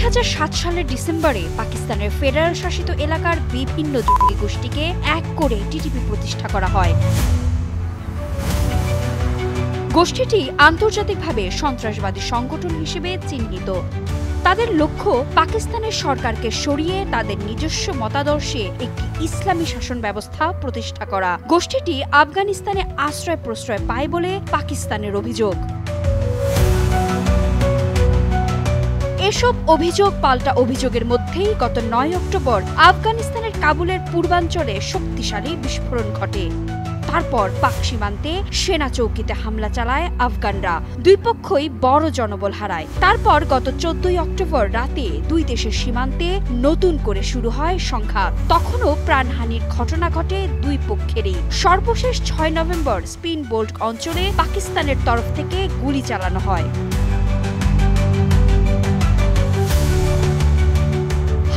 2007 সালের ডিসেম্বরে পাকিস্তানের ফেডারেল শাসিত এলাকার বিভিন্ন জঙ্গি গোষ্ঠীকে এক করে টিটিপি প্রতিষ্ঠা করা হয়। গোষ্ঠীটি আন্তর্জাতিকভাবে সন্ত্রাসবাদী সংগঠন হিসেবে চিহ্নিত। তাদের লক্ষ্য পাকিস্তানের সরকারকে সরিয়ে তাদের নিজস্ব মতাদর্শে একটি ইসলামী শাসন ব্যবস্থা প্রতিষ্ঠা করা। গোষ্ঠীটি আফগানিস্তানে আশ্রয় প্রশ্রয় পায় বলে পাকিস্তানের অভিযোগ। এসব অভিযোগ পাল্টা অভিযোগের মধ্যেই গত 9 অক্টোবর আফগানিস্তানের কাবুলের পূর্বাঞ্চলে শক্তিশালী বিস্ফোরণ ঘটে। তারপর পাক সীমান্তে সেনা চৌকিতে হামলা চালায় আফগানরা। দুই পক্ষই বড় জনবল হারায়। তারপর গত 14 অক্টোবর রাতে দুই দেশের সীমান্তে নতুন করে শুরু হয় সংঘাত। তখনও প্রাণহানির ঘটনা ঘটে দুই পক্ষেরই। সর্বশেষ 6 নভেম্বর স্পিন বোল্ট অঞ্চলে পাকিস্তানের তরফ থেকে গুলি চালানো হয়।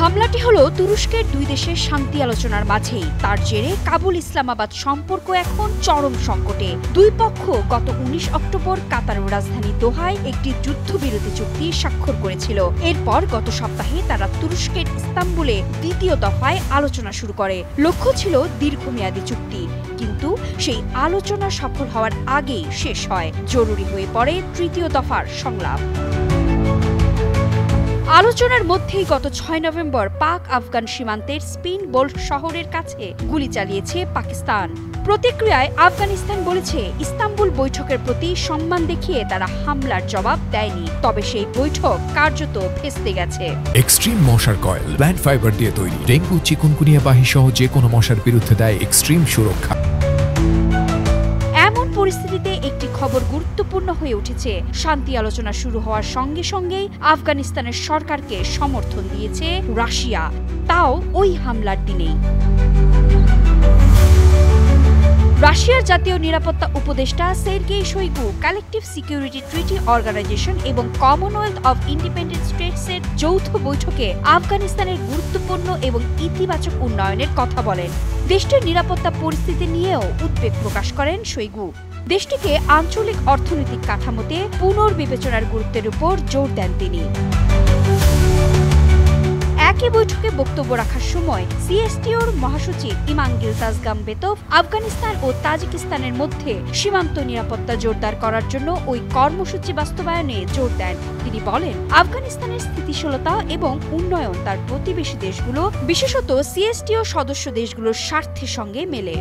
হামলাটি হলো তুরস্কের দুই দেশের শান্তি আলোচনার মাঝেই। তার জেরে কাবুল ইসলামাবাদ সম্পর্ক এখন চরম সংকটে। দুই পক্ষ গত 19 অক্টোবর কাতারের রাজধানী দোহায় একটি যুদ্ধবিরতি চুক্তি স্বাক্ষর করেছিল। এরপর গত সপ্তাহে তারা তুরস্কের ইস্তাম্বুলে দ্বিতীয় দফায় আলোচনা শুরু করে। লক্ষ্য ছিল দীর্ঘমেয়াদী চুক্তি, কিন্তু সেই আলোচনা সফল হওয়ার আগেই শেষ হয়। জরুরি হয়ে পড়ে তৃতীয় দফার সংলাপ। আলোচনার মধ্যেই গত 6 নভেম্বর পাক আফগান সীমান্তের স্পিন বোল্ট শহরের কাছে গুলি চালিয়েছে পাকিস্তান। প্রতিক্রিয়ায় আফগানিস্তান বলেছে ইস্তাম্বুল বৈঠকের প্রতি সম্মান দেখিয়ে তারা হামলার জবাব দেয়নি, তবে সেই বৈঠক কার্যত ভেস্তে গেছে। এক্সট্রিম মশার কয়েল প্ল্যান্ট ফাইবার দিয়ে তৈরি, ডেঙ্গু চিকুনগুনিয়া বাহি সহ যে কোনো মশার বিরুদ্ধে দেয় এক্সট্রিম সুরক্ষা। এমন পরিস্থিতিতে একটি খবর গুরুত্বপূর্ণ হয়ে উঠেছে। শান্তি আলোচনা শুরু হওয়ার সঙ্গে সঙ্গেই আফগানিস্তানের সরকারকে সমর্থন দিয়েছে রাশিয়া, তাও ওই হামলার দিনেই। রাশিয়ার জাতীয় নিরাপত্তা উপদেষ্টা Sergei Shoigu collective security treaty organization এবং কমনওয়েলথ অব ইন্ডিপেন্ডেন্ট স্টেটসের যৌথ বৈঠকে আফগানিস্তানের গুরুত্বপূর্ণ এবং ইতিবাচক উন্নয়নের কথা বলেন। দেশটির নিরাপত্তা পরিস্থিতি নিয়েও উদ্বেগ প্রকাশ করেন শোইগু। দেশটিকে আঞ্চলিক অর্থনৈতিক কাঠামোতে পুনর্বিবেচনার গুরুত্বের উপর জোর দেন তিনি। একই বৈঠকে বক্তব্য রাখার সময় সিএসটিওর মহাসচিব ইমাঙ্গিল তাজগাম্বেতভ আফগানিস্তান ও তাজিকিস্তানের মধ্যে সীমান্ত নিরাপত্তা জোরদার করার জন্য ওই কর্মসূচি বাস্তবায়নে জোর দেন। তিনি বলেন, আফগানিস্তানের স্থিতিশীলতা এবং উন্নয়ন তার প্রতিবেশী দেশগুলো, বিশেষত সিএসটিও সদস্য দেশগুলোর স্বার্থের সঙ্গে মেলে।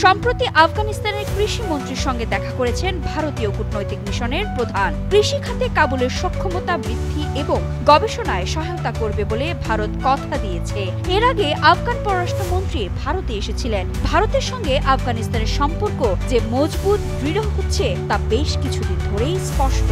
সম্প্রতি আফগানিস্তানের কৃষি মন্ত্রীর সঙ্গে দেখা করেছেন ভারতীয় কূটনৈতিক মিশনের প্রধান। কৃষি খাতে কাবুলের সক্ষমতা বৃদ্ধি এবং গবেষণায় সহায়তা করবে বলে ভারত কথা দিয়েছে। এর আগে আফগান পররাষ্ট্রমন্ত্রী ভারতে এসেছিলেন। ভারতের সঙ্গে আফগানিস্তানের সম্পর্ক যে মজবুত দৃঢ় হচ্ছে তা বেশ কিছুদিন ধরেই স্পষ্ট।